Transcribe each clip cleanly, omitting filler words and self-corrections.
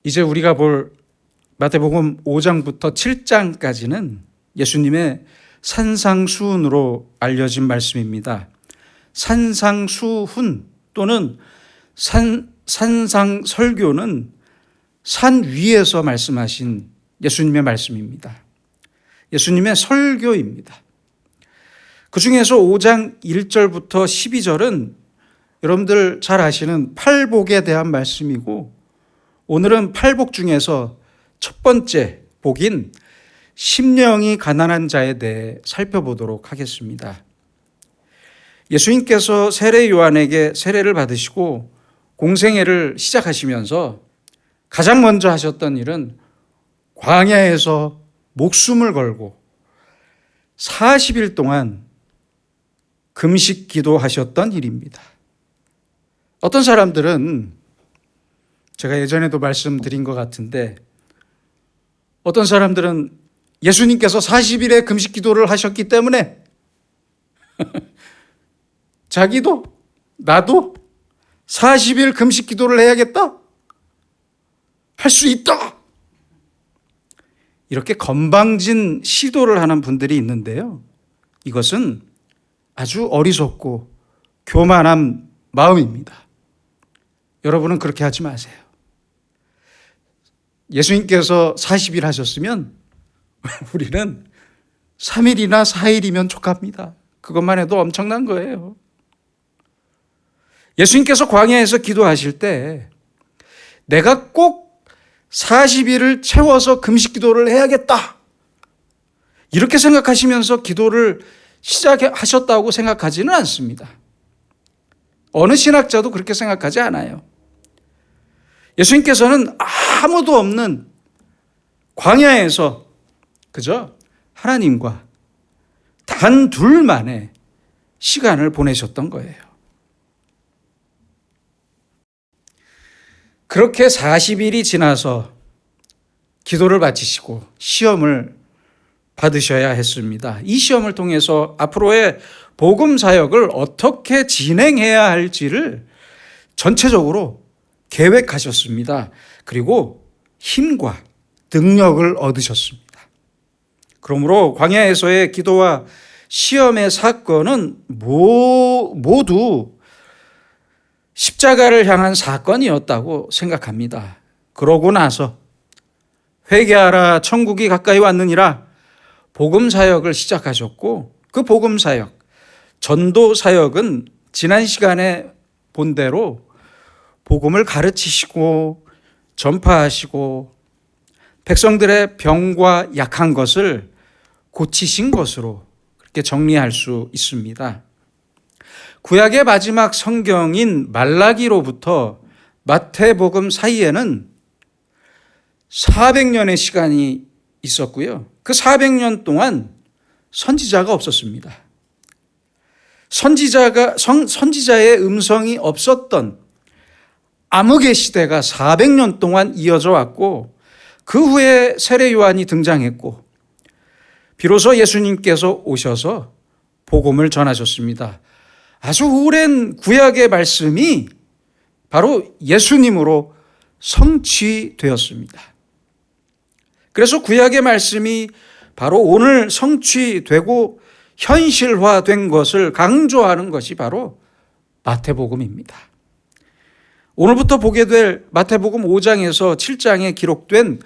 이제 우리가 볼 마태복음 5장부터 7장까지는 예수님의 산상수훈으로 알려진 말씀입니다. 산상수훈 또는 산상설교는 산 위에서 말씀하신 예수님의 말씀입니다. 예수님의 설교입니다. 그 중에서 5장 1절부터 12절은 여러분들 잘 아시는 팔복에 대한 말씀이고, 오늘은 팔복 중에서 첫 번째 복인 심령이 가난한 자에 대해 살펴보도록 하겠습니다. 예수님께서 세례 요한에게 세례를 받으시고 공생애를 시작하시면서 가장 먼저 하셨던 일은 광야에서 목숨을 걸고 40일 동안 금식 기도하셨던 일입니다. 어떤 사람들은 제가 예전에도 말씀드린 것 같은데, 어떤 사람들은 예수님께서 40일의 금식 기도를 하셨기 때문에 자기도 나도 40일 금식 기도를 해야겠다, 할 수 있다, 이렇게 건방진 시도를 하는 분들이 있는데요, 이것은 아주 어리석고 교만한 마음입니다. 여러분은 그렇게 하지 마세요. 예수님께서 40일 하셨으면 우리는 3일이나 4일이면 족합니다. 그것만 해도 엄청난 거예요. 예수님께서 광야에서 기도하실 때 내가 꼭 40일을 채워서 금식 기도를 해야겠다, 이렇게 생각하시면서 기도를 시작하셨다고 생각하지는 않습니다. 어느 신학자도 그렇게 생각하지 않아요. 예수님께서는 아무도 없는 광야에서 그저 하나님과 단 둘만의 시간을 보내셨던 거예요. 그렇게 40일이 지나서 기도를 마치시고 시험을 받으셔야 했습니다. 이 시험을 통해서 앞으로의 복음 사역을 어떻게 진행해야 할지를 전체적으로 계획하셨습니다. 그리고 힘과 능력을 얻으셨습니다. 그러므로 광야에서의 기도와 시험의 사건은 모두 십자가를 향한 사건이었다고 생각합니다. 그러고 나서 회개하라, 천국이 가까이 왔느니라, 복음 사역을 시작하셨고, 그 복음 사역, 전도 사역은 지난 시간에 본 대로 복음을 가르치시고 전파하시고 백성들의 병과 약한 것을 고치신 것으로 그렇게 정리할 수 있습니다. 구약의 마지막 성경인 말라기로부터 마태복음 사이에는 400년의 시간이 있었고요. 그 400년 동안 선지자가 없었습니다. 선지자의 음성이 없었던 암흑의 시대가 400년 동안 이어져 왔고, 그 후에 세례 요한이 등장했고, 비로소 예수님께서 오셔서 복음을 전하셨습니다. 아주 오랜 구약의 말씀이 바로 예수님으로 성취되었습니다. 그래서 구약의 말씀이 바로 오늘 성취되고 현실화된 것을 강조하는 것이 바로 마태복음입니다. 오늘부터 보게 될 마태복음 5장에서 7장에 기록된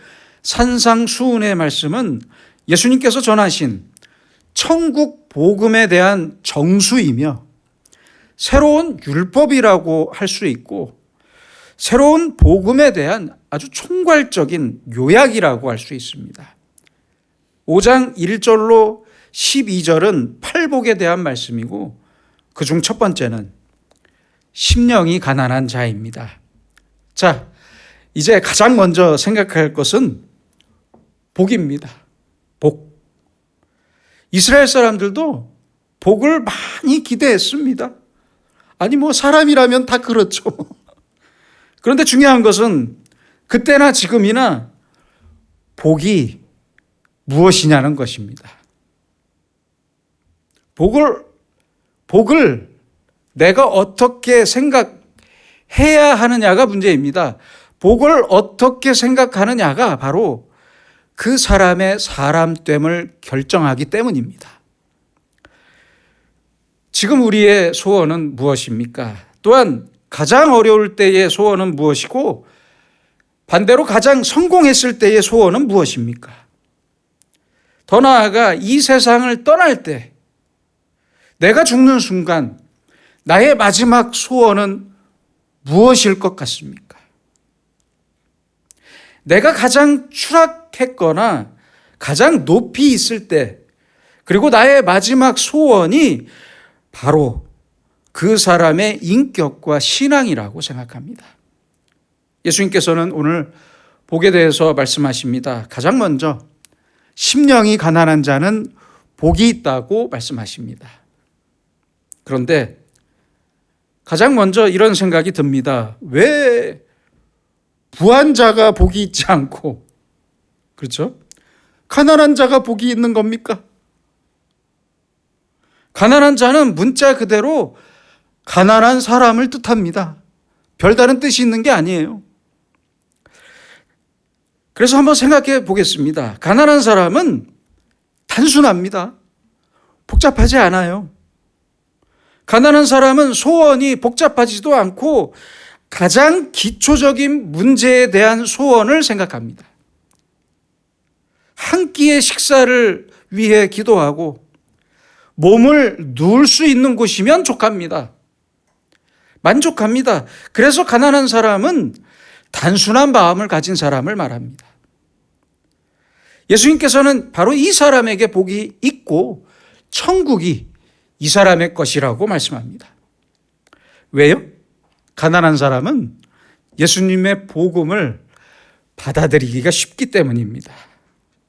산상수훈의 말씀은 예수님께서 전하신 천국 복음에 대한 정수이며 새로운 율법이라고 할 수 있고, 새로운 복음에 대한 아주 총괄적인 요약이라고 할 수 있습니다. 5장 1절로 12절은 팔복에 대한 말씀이고, 그중 첫 번째는 심령이 가난한 자입니다. 자, 이제 가장 먼저 생각할 것은 복입니다. 복. 이스라엘 사람들도 복을 많이 기대했습니다. 아니 사람이라면 다 그렇죠. 그런데 중요한 것은 그때나 지금이나 복이 무엇이냐는 것입니다. 복을 내가 어떻게 생각해야 하느냐가 문제입니다. 복을 어떻게 생각하느냐가 바로 그 사람의 사람됨을 결정하기 때문입니다. 지금 우리의 소원은 무엇입니까? 또한 가장 어려울 때의 소원은 무엇이고 반대로 가장 성공했을 때의 소원은 무엇입니까? 더 나아가 이 세상을 떠날 때 내가 죽는 순간 나의 마지막 소원은 무엇일 것 같습니까? 내가 가장 추락했거나 가장 높이 있을 때 그리고 나의 마지막 소원이 바로 그 사람의 인격과 신앙이라고 생각합니다. 예수님께서는 오늘 복에 대해서 말씀하십니다. 가장 먼저 심령이 가난한 자는 복이 있다고 말씀하십니다. 그런데 가장 먼저 이런 생각이 듭니다. 왜 부한 자가 복이 있지 않고, 그렇죠? 가난한 자가 복이 있는 겁니까? 가난한 자는 문자 그대로 가난한 사람을 뜻합니다. 별다른 뜻이 있는 게 아니에요. 그래서 한번 생각해 보겠습니다. 가난한 사람은 단순합니다. 복잡하지 않아요. 가난한 사람은 소원이 복잡하지도 않고 가장 기초적인 문제에 대한 소원을 생각합니다. 한 끼의 식사를 위해 기도하고 몸을 누울 수 있는 곳이면 족합니다. 만족합니다. 그래서 가난한 사람은 단순한 마음을 가진 사람을 말합니다. 예수님께서는 바로 이 사람에게 복이 있고 천국이 이 사람의 것이라고 말씀합니다. 왜요? 가난한 사람은 예수님의 복음을 받아들이기가 쉽기 때문입니다.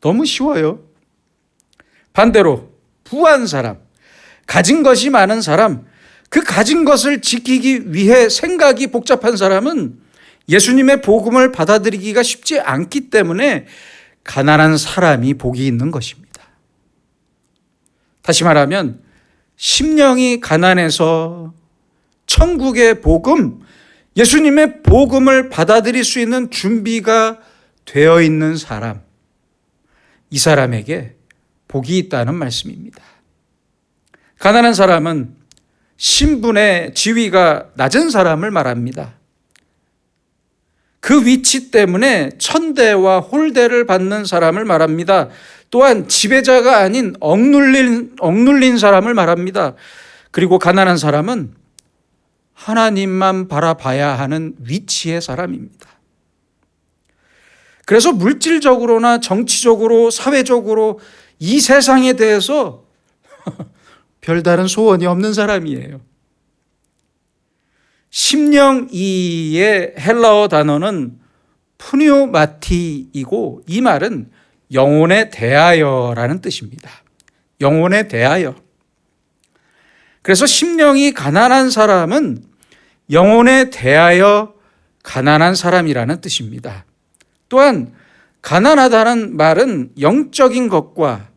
너무 쉬워요. 반대로 부한 사람, 가진 것이 많은 사람, 그 가진 것을 지키기 위해 생각이 복잡한 사람은 예수님의 복음을 받아들이기가 쉽지 않기 때문에 가난한 사람이 복이 있는 것입니다. 다시 말하면 심령이 가난해서 천국의 복음, 예수님의 복음을 받아들일 수 있는 준비가 되어 있는 사람, 이 사람에게 복이 있다는 말씀입니다. 가난한 사람은 신분의 지위가 낮은 사람을 말합니다. 그 위치 때문에 천대와 홀대를 받는 사람을 말합니다. 또한 지배자가 아닌 억눌린 사람을 말합니다. 그리고 가난한 사람은 하나님만 바라봐야 하는 위치의 사람입니다. 그래서 물질적으로나 정치적으로, 사회적으로 이 세상에 대해서 별다른 소원이 없는 사람이에요. 심령이의 헬라어 단어는 푸뉴마티이고 이 말은 영혼에 대하여라는 뜻입니다. 영혼에 대하여. 그래서 심령이 가난한 사람은 영혼에 대하여 가난한 사람이라는 뜻입니다. 또한 가난하다는 말은 영적인 것과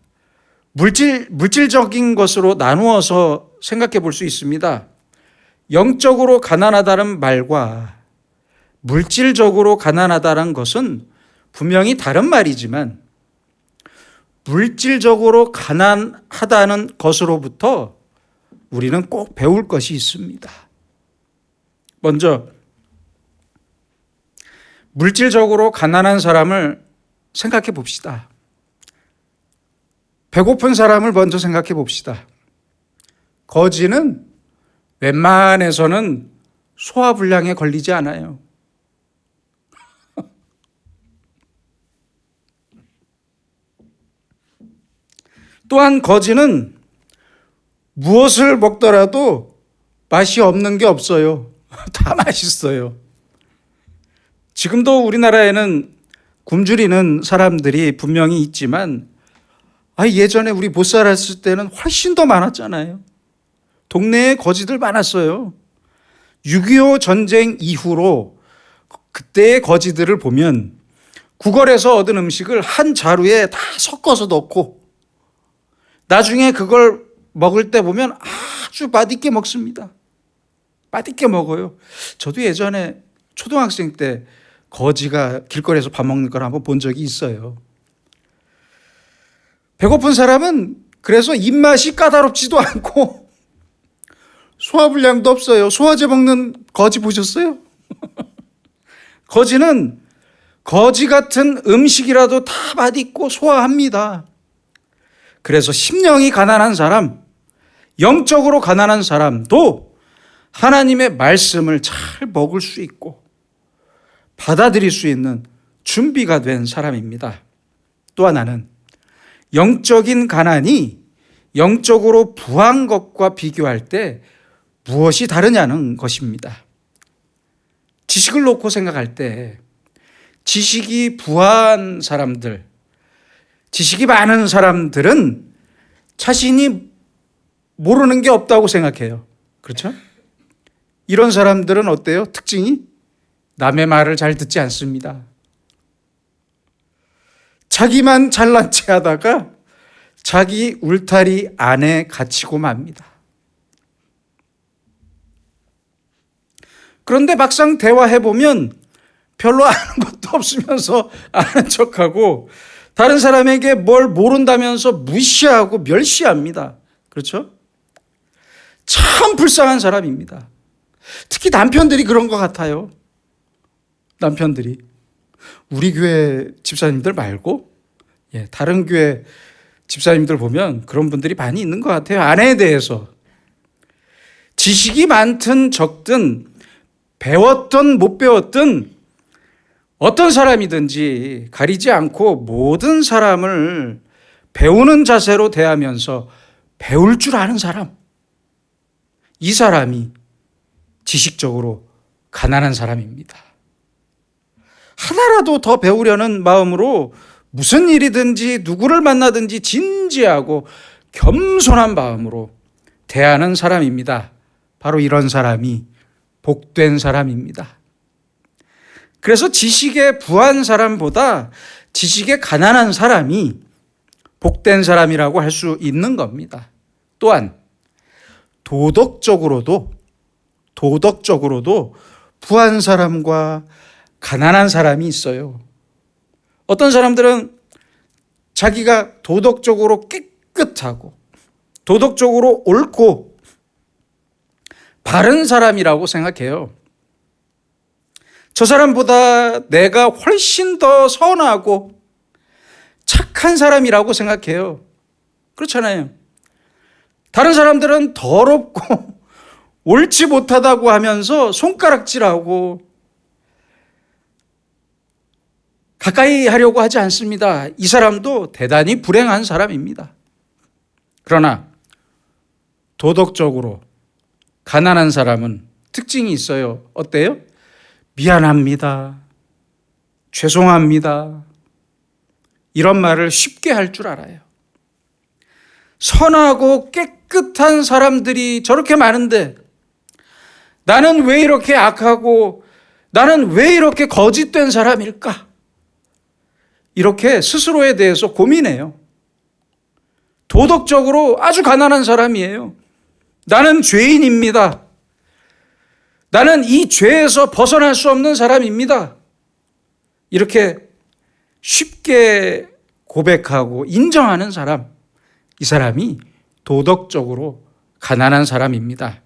물질적인 것으로 나누어서 생각해 볼 수 있습니다. 영적으로 가난하다는 말과 물질적으로 가난하다는 것은 분명히 다른 말이지만 물질적으로 가난하다는 것으로부터 우리는 꼭 배울 것이 있습니다. 먼저 물질적으로 가난한 사람을 생각해 봅시다. 배고픈 사람을 먼저 생각해 봅시다. 거지는 웬만해서는 소화불량에 걸리지 않아요. 또한 거지는 무엇을 먹더라도 맛이 없는 게 없어요. 다 맛있어요. 지금도 우리나라에는 굶주리는 사람들이 분명히 있지만 예전에 우리 못 살았을 때는 훨씬 더 많았잖아요. 동네에 거지들 많았어요. 6.25 전쟁 이후로 그때의 거지들을 보면 구걸에서 얻은 음식을 한 자루에 다 섞어서 넣고 나중에 그걸 먹을 때 보면 아주 맛있게 먹습니다. 맛있게 먹어요. 저도 예전에 초등학생 때 거지가 길거리에서 밥 먹는 걸 한번 본 적이 있어요. 배고픈 사람은 그래서 입맛이 까다롭지도 않고 소화불량도 없어요. 소화제 먹는 거지 보셨어요? 거지는 거지 같은 음식이라도 다 맛있고 소화합니다. 그래서 심령이 가난한 사람, 영적으로 가난한 사람도 하나님의 말씀을 잘 먹을 수 있고 받아들일 수 있는 준비가 된 사람입니다. 또 하나는 영적인 가난이 영적으로 부한 것과 비교할 때 무엇이 다르냐는 것입니다. 지식을 놓고 생각할 때 지식이 부한 사람들, 지식이 많은 사람들은 자신이 모르는 게 없다고 생각해요. 그렇죠? 이런 사람들은 어때요? 특징이 남의 말을 잘 듣지 않습니다. 자기만 잘난 체 하다가 자기 울타리 안에 갇히고 맙니다. 그런데 막상 대화해보면 별로 아는 것도 없으면서 아는 척하고 다른 사람에게 뭘 모른다면서 무시하고 멸시합니다. 그렇죠? 참 불쌍한 사람입니다. 특히 남편들이 그런 것 같아요. 남편들이. 우리 교회 집사님들 말고 다른 교회 집사님들 보면 그런 분들이 많이 있는 것 같아요. 아내에 대해서. 지식이 많든 적든 배웠든 못 배웠든 어떤 사람이든지 가리지 않고 모든 사람을 배우는 자세로 대하면서 배울 줄 아는 사람. 이 사람이 지식적으로 가난한 사람입니다. 하나라도 더 배우려는 마음으로 무슨 일이든지 누구를 만나든지 진지하고 겸손한 마음으로 대하는 사람입니다. 바로 이런 사람이 복된 사람입니다. 그래서 지식에 부한 사람보다 지식에 가난한 사람이 복된 사람이라고 할 수 있는 겁니다. 또한 도덕적으로도 부한 사람과 가난한 사람이 있어요. 어떤 사람들은 자기가 도덕적으로 깨끗하고 도덕적으로 옳고 바른 사람이라고 생각해요. 저 사람보다 내가 훨씬 더 선하고 착한 사람이라고 생각해요. 그렇잖아요. 다른 사람들은 더럽고 옳지 못하다고 하면서 손가락질하고 가까이 하려고 하지 않습니다. 이 사람도 대단히 불행한 사람입니다. 그러나 도덕적으로 가난한 사람은 특징이 있어요. 어때요? 미안합니다. 죄송합니다. 이런 말을 쉽게 할 줄 알아요. 선하고 깨끗한 사람들이 저렇게 많은데 나는 왜 이렇게 악하고 나는 왜 이렇게 거짓된 사람일까? 이렇게 스스로에 대해서 고민해요. 도덕적으로 아주 가난한 사람이에요. 나는 죄인입니다. 나는 이 죄에서 벗어날 수 없는 사람입니다. 이렇게 쉽게 고백하고 인정하는 사람, 이 사람이 도덕적으로 가난한 사람입니다.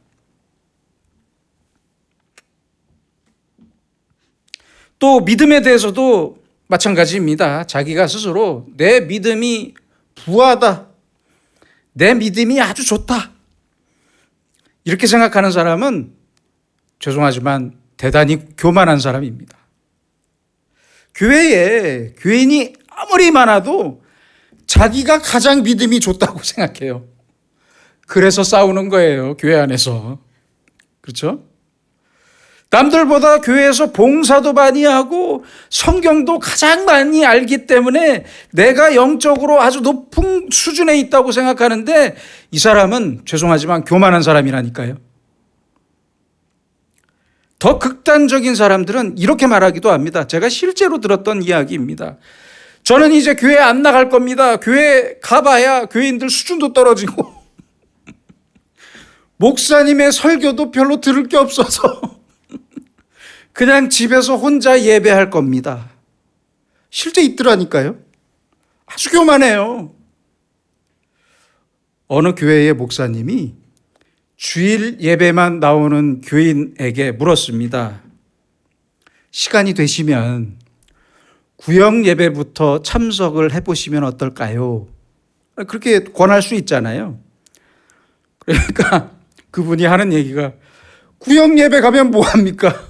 또 믿음에 대해서도 마찬가지입니다. 자기가 스스로 내 믿음이 부하다. 내 믿음이 아주 좋다. 이렇게 생각하는 사람은 죄송하지만 대단히 교만한 사람입니다. 교회에 교인이 아무리 많아도 자기가 가장 믿음이 좋다고 생각해요. 그래서 싸우는 거예요. 교회 안에서. 그렇죠? 남들보다 교회에서 봉사도 많이 하고 성경도 가장 많이 알기 때문에 내가 영적으로 아주 높은 수준에 있다고 생각하는데 이 사람은 죄송하지만 교만한 사람이라니까요. 더 극단적인 사람들은 이렇게 말하기도 합니다. 제가 실제로 들었던 이야기입니다. 저는 이제 교회 안 나갈 겁니다. 교회 가봐야 교인들 수준도 떨어지고 목사님의 설교도 별로 들을 게 없어서 그냥 집에서 혼자 예배할 겁니다. 실제 있더라니까요. 아주 교만해요. 어느 교회의 목사님이 주일 예배만 나오는 교인에게 물었습니다. 시간이 되시면 구역 예배부터 참석을 해보시면 어떨까요? 그렇게 권할 수 있잖아요. 그러니까 그분이 하는 얘기가, 구역 예배 가면 뭐합니까?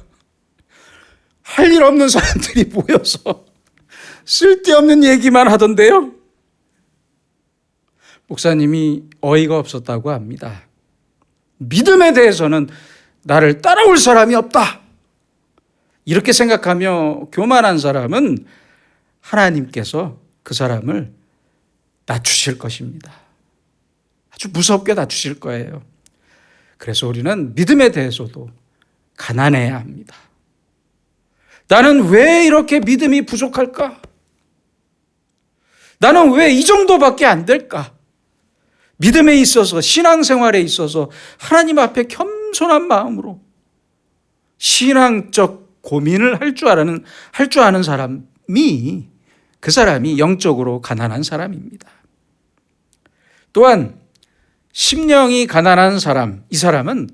할 일 없는 사람들이 모여서 쓸데없는 얘기만 하던데요. 목사님이 어이가 없었다고 합니다. 믿음에 대해서는 나를 따라올 사람이 없다, 이렇게 생각하며 교만한 사람은 하나님께서 그 사람을 낮추실 것입니다. 아주 무섭게 낮추실 거예요. 그래서 우리는 믿음에 대해서도 가난해야 합니다. 나는 왜 이렇게 믿음이 부족할까? 나는 왜 이 정도밖에 안 될까? 믿음에 있어서, 신앙생활에 있어서 하나님 앞에 겸손한 마음으로 신앙적 고민을 할 줄 아는 사람이, 그 사람이 영적으로 가난한 사람입니다. 또한 심령이 가난한 사람, 이 사람은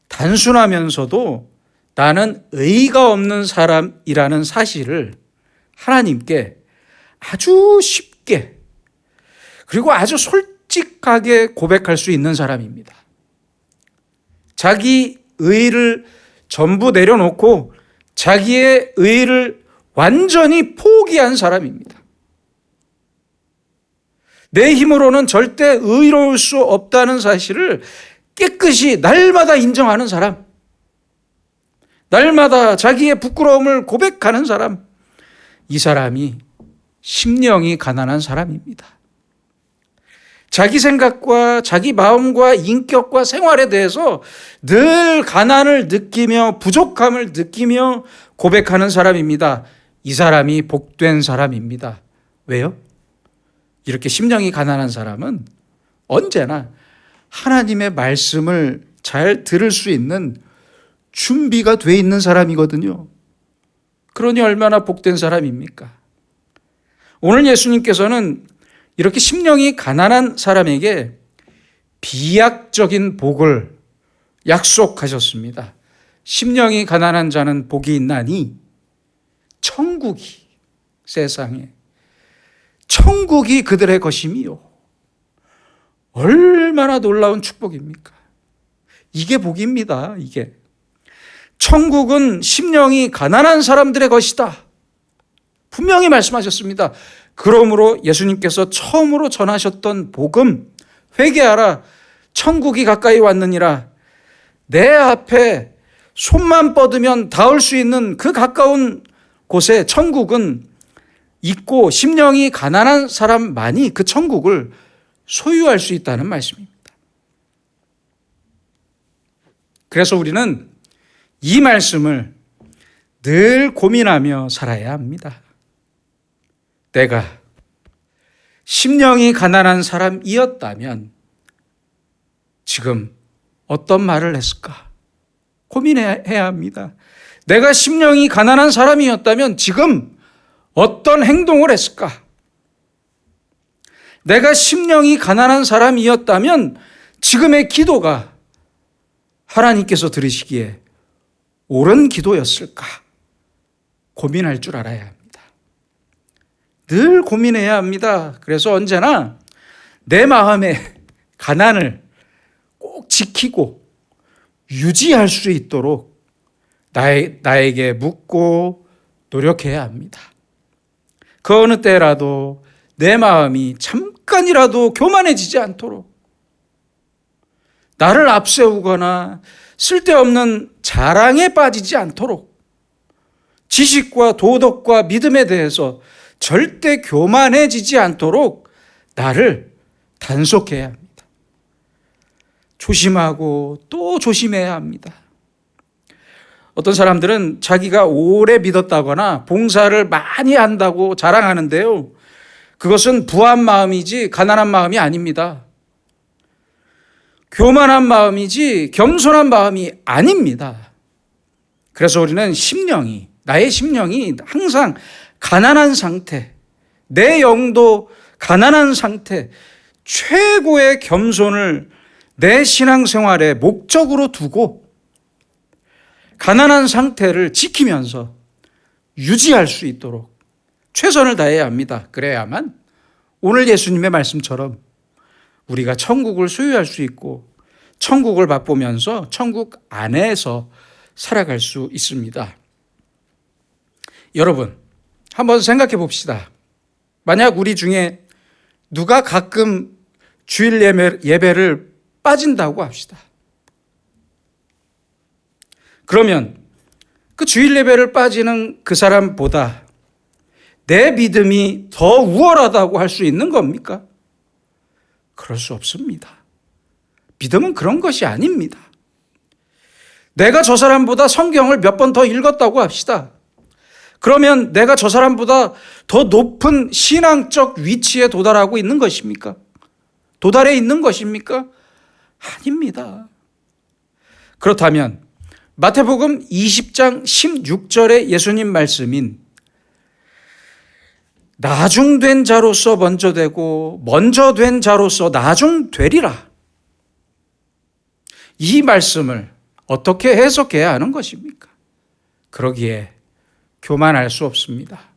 단순하면서도 나는 의의가 없는 사람이라는 사실을 하나님께 아주 쉽게 그리고 아주 솔직하게 고백할 수 있는 사람입니다. 자기 의의를 전부 내려놓고 자기의 의의를 완전히 포기한 사람입니다. 내 힘으로는 절대 의로울 수 없다는 사실을 깨끗이 날마다 인정하는 사람, 날마다 자기의 부끄러움을 고백하는 사람, 이 사람이 심령이 가난한 사람입니다. 자기 생각과 자기 마음과 인격과 생활에 대해서 늘 가난을 느끼며 부족함을 느끼며 고백하는 사람입니다. 이 사람이 복된 사람입니다. 왜요? 이렇게 심령이 가난한 사람은 언제나 하나님의 말씀을 잘 들을 수 있는 준비가 돼 있는 사람이거든요. 그러니 얼마나 복된 사람입니까? 오늘 예수님께서는 이렇게 심령이 가난한 사람에게 비약적인 복을 약속하셨습니다. 심령이 가난한 자는 복이 있나니 천국이, 세상에 천국이 그들의 것임이요. 얼마나 놀라운 축복입니까? 이게 복입니다. 이게 천국은 심령이 가난한 사람들의 것이다, 분명히 말씀하셨습니다. 그러므로 예수님께서 처음으로 전하셨던 복음, 회개하라, 천국이 가까이 왔느니라, 내 앞에 손만 뻗으면 닿을 수 있는 그 가까운 곳에 천국은 있고 심령이 가난한 사람만이 그 천국을 소유할 수 있다는 말씀입니다. 그래서 우리는 이 말씀을 늘 고민하며 살아야 합니다. 내가 심령이 가난한 사람이었다면 지금 어떤 말을 했을까? 고민해야 합니다. 내가 심령이 가난한 사람이었다면 지금 어떤 행동을 했을까? 내가 심령이 가난한 사람이었다면 지금의 기도가 하나님께서 들으시기에 옳은 기도였을까? 고민할 줄 알아야 합니다. 늘 고민해야 합니다. 그래서 언제나 내 마음의 가난을 꼭 지키고 유지할 수 있도록 나에게 묻고 노력해야 합니다. 그 어느 때라도 내 마음이 잠깐이라도 교만해지지 않도록, 나를 앞세우거나 쓸데없는 자랑에 빠지지 않도록, 지식과 도덕과 믿음에 대해서 절대 교만해지지 않도록 나를 단속해야 합니다. 조심하고 또 조심해야 합니다. 어떤 사람들은 자기가 오래 믿었다거나 봉사를 많이 한다고 자랑하는데요, 그것은 부한 마음이지 가난한 마음이 아닙니다. 교만한 마음이지 겸손한 마음이 아닙니다. 그래서 우리는 나의 심령이 항상 가난한 상태, 내 영도 가난한 상태, 최고의 겸손을 내 신앙생활의 목적으로 두고 가난한 상태를 지키면서 유지할 수 있도록 최선을 다해야 합니다. 그래야만 오늘 예수님의 말씀처럼 우리가 천국을 소유할 수 있고 천국을 맛보면서 천국 안에서 살아갈 수 있습니다. 여러분, 한번 생각해 봅시다. 만약 우리 중에 누가 가끔 주일 예배를 빠진다고 합시다. 그러면 그 주일 예배를 빠지는 그 사람보다 내 믿음이 더 우월하다고 할 수 있는 겁니까? 그럴 수 없습니다. 믿음은 그런 것이 아닙니다. 내가 저 사람보다 성경을 몇 번 더 읽었다고 합시다. 그러면 내가 저 사람보다 더 높은 신앙적 위치에 도달하고 있는 것입니까? 도달해 있는 것입니까? 아닙니다. 그렇다면 마태복음 20장 16절의 예수님 말씀인 나중된 자로서 먼저 되고 먼저 된 자로서 나중되리라, 이 말씀을 어떻게 해석해야 하는 것입니까? 그러기에 교만할 수 없습니다.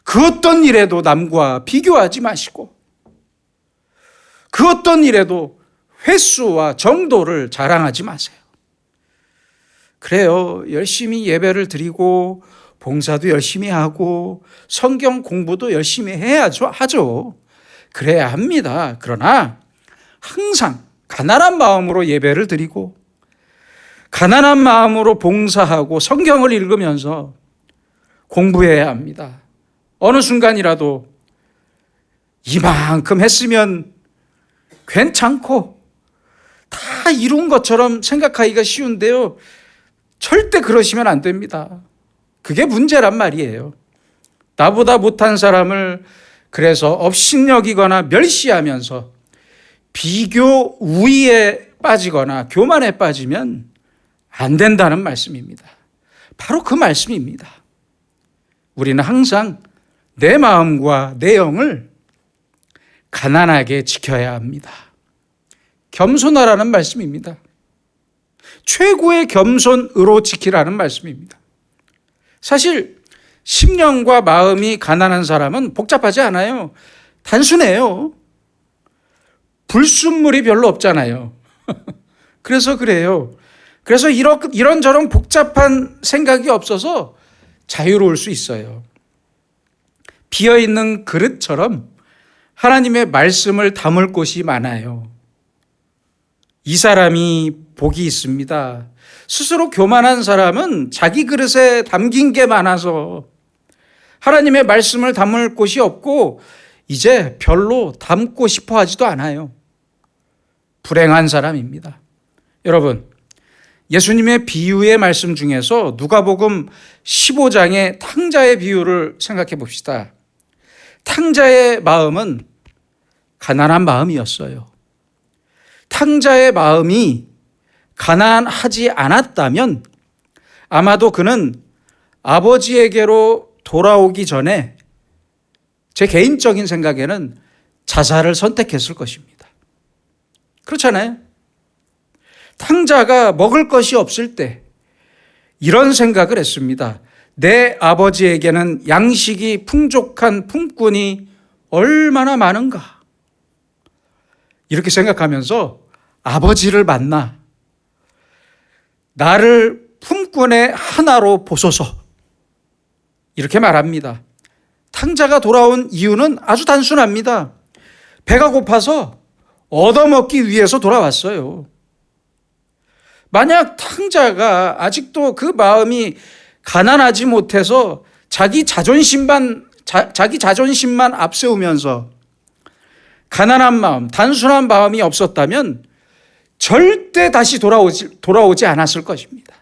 그 어떤 일에도 남과 비교하지 마시고 그 어떤 일에도 횟수와 정도를 자랑하지 마세요. 그래요, 열심히 예배를 드리고 봉사도 열심히 하고 성경 공부도 열심히 하죠. 그래야 합니다. 그러나 항상 가난한 마음으로 예배를 드리고 가난한 마음으로 봉사하고 성경을 읽으면서 공부해야 합니다. 어느 순간이라도 이만큼 했으면 괜찮고 다 이룬 것처럼 생각하기가 쉬운데요, 절대 그러시면 안 됩니다. 그게 문제란 말이에요. 나보다 못한 사람을 그래서 업신여기거나 멸시하면서 비교 우위에 빠지거나 교만에 빠지면 안 된다는 말씀입니다. 바로 그 말씀입니다. 우리는 항상 내 마음과 내 영을 가난하게 지켜야 합니다. 겸손하라는 말씀입니다. 최고의 겸손으로 지키라는 말씀입니다. 사실 심령과 마음이 가난한 사람은 복잡하지 않아요. 단순해요. 불순물이 별로 없잖아요. 그래서 그래요. 그래서 이런저런 복잡한 생각이 없어서 자유로울 수 있어요. 비어있는 그릇처럼 하나님의 말씀을 담을 곳이 많아요. 이 사람이 복이 있습니다. 스스로 교만한 사람은 자기 그릇에 담긴 게 많아서 하나님의 말씀을 담을 곳이 없고 이제 별로 담고 싶어 하지도 않아요. 불행한 사람입니다. 여러분, 예수님의 비유의 말씀 중에서 누가복음 15장의 탕자의 비유를 생각해 봅시다. 탕자의 마음은 가난한 마음이었어요. 탕자의 마음이 가난하지 않았다면 아마도 그는 아버지에게로 돌아오기 전에 제 개인적인 생각에는 자살을 선택했을 것입니다. 그렇잖아요. 탕자가 먹을 것이 없을 때 이런 생각을 했습니다. 내 아버지에게는 양식이 풍족한 품꾼이 얼마나 많은가. 이렇게 생각하면서 아버지를 만나 나를 품꾼의 하나로 보소서, 이렇게 말합니다. 탕자가 돌아온 이유는 아주 단순합니다. 배가 고파서 얻어먹기 위해서 돌아왔어요. 만약 탕자가 아직도 그 마음이 가난하지 못해서 자기 자존심만 앞세우면서 가난한 마음, 단순한 마음이 없었다면 절대 다시 돌아오지 않았을 것입니다.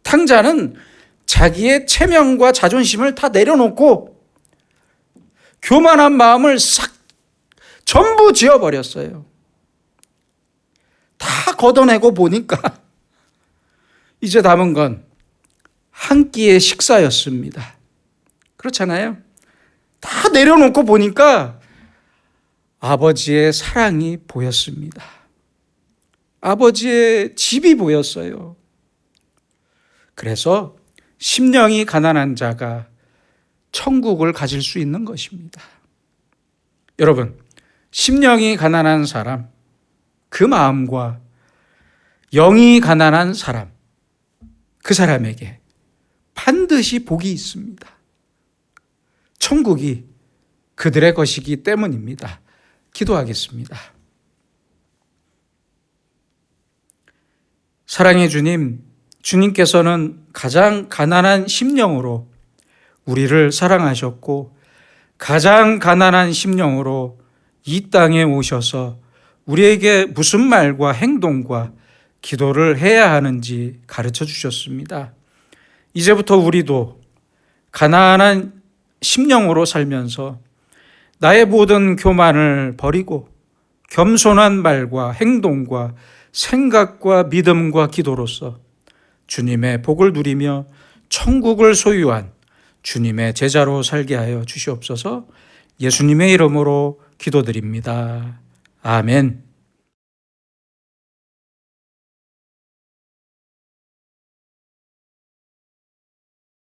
탕자는 자기의 체면과 자존심을 다 내려놓고 교만한 마음을 싹 전부 지워버렸어요. 다 걷어내고 보니까 이제 남은 건 한 끼의 식사였습니다. 그렇잖아요. 다 내려놓고 보니까 아버지의 사랑이 보였습니다. 아버지의 집이 보였어요. 그래서 심령이 가난한 자가 천국을 가질 수 있는 것입니다. 여러분, 심령이 가난한 사람, 그 마음과 영이 가난한 사람, 그 사람에게 반드시 복이 있습니다. 천국이 그들의 것이기 때문입니다. 기도하겠습니다. 사랑의 주님, 주님께서는 가장 가난한 심령으로 우리를 사랑하셨고 가장 가난한 심령으로 이 땅에 오셔서 우리에게 무슨 말과 행동과 기도를 해야 하는지 가르쳐 주셨습니다. 이제부터 우리도 가난한 심령으로 살면서 나의 모든 교만을 버리고 겸손한 말과 행동과 생각과 믿음과 기도로서 주님의 복을 누리며 천국을 소유한 주님의 제자로 살게 하여 주시옵소서. 예수님의 이름으로 기도드립니다. 아멘.